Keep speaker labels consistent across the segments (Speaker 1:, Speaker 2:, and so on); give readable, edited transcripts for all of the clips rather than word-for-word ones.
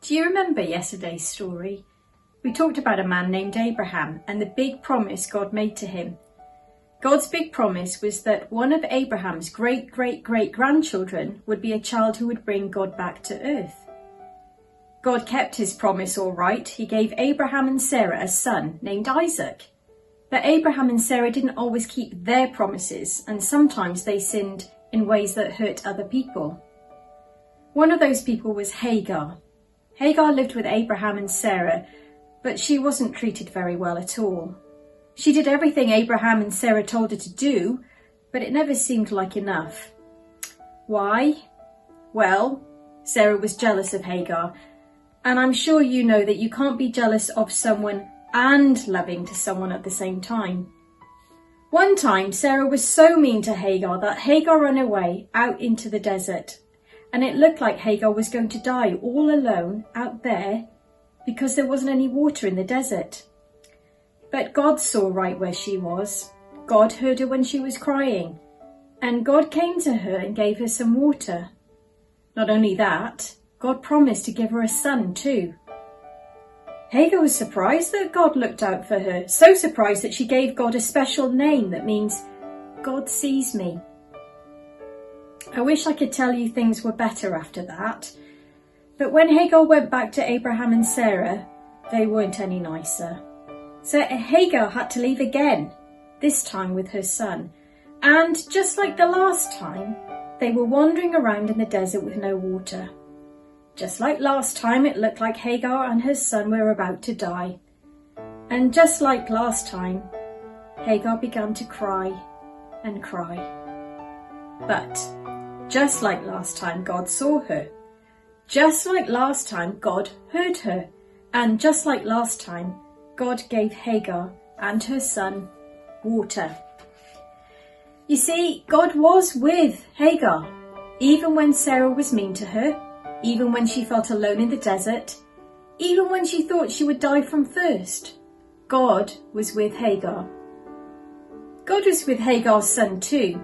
Speaker 1: Do you remember yesterday's story? We talked about a man named Abraham and the big promise God made to him. God's big promise was that one of Abraham's great-great-great-grandchildren would be a child who would bring God back to earth. God kept his promise all right. He gave Abraham and Sarah a son named Isaac. But Abraham and Sarah didn't always keep their promises, and sometimes they sinned in ways that hurt other people. One of those people was Hagar. Hagar lived with Abraham and Sarah, but she wasn't treated very well at all. She did everything Abraham and Sarah told her to do, but it never seemed like enough. Why? Well, Sarah was jealous of Hagar, and I'm sure you know that you can't be jealous of someone and loving to someone at the same time. One time, Sarah was so mean to Hagar that Hagar ran away out into the desert, and it looked like Hagar was going to die all alone out there because there wasn't any water in the desert. But God saw right where she was. God heard her when she was crying, and God came to her and gave her some water. Not only that, God promised to give her a son too. Hagar was surprised that God looked out for her, so surprised that she gave God a special name that means God sees me. I wish I could tell you things were better after that, but when Hagar went back to Abraham and Sarah, they weren't any nicer. So Hagar had to leave again, this time with her son. And just like the last time, they were wandering around in the desert with no water. Just like last time, it looked like Hagar and her son were about to die. And just like last time, Hagar began to cry and cry. But just like last time, God saw her. Just like last time, God heard her. And just like last time, God gave Hagar and her son water. You see, God was with Hagar, even when Sarah was mean to her, even when she felt alone in the desert, even when she thought she would die from thirst. God was with Hagar. God was with Hagar's son too.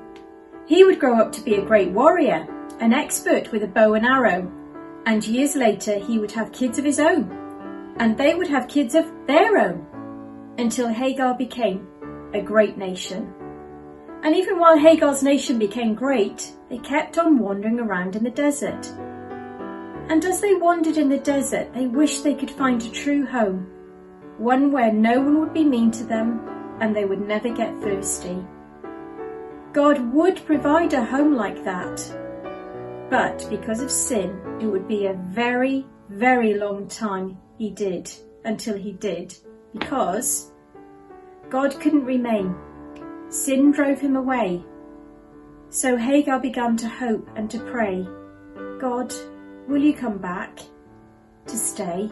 Speaker 1: He would grow up to be a great warrior, an expert with a bow and arrow, and years later he would have kids of his own. And they would have kids of their own, until Hagar became a great nation. And even while Hagar's nation became great, they kept on wandering around in the desert. And as they wandered in the desert, they wished they could find a true home, one where no one would be mean to them and they would never get thirsty. God would provide a home like that, but because of sin, it would be a very, very long time until he did, because God couldn't remain. Sin drove him away. So Hagar began to hope and to pray, God, will you come back to stay?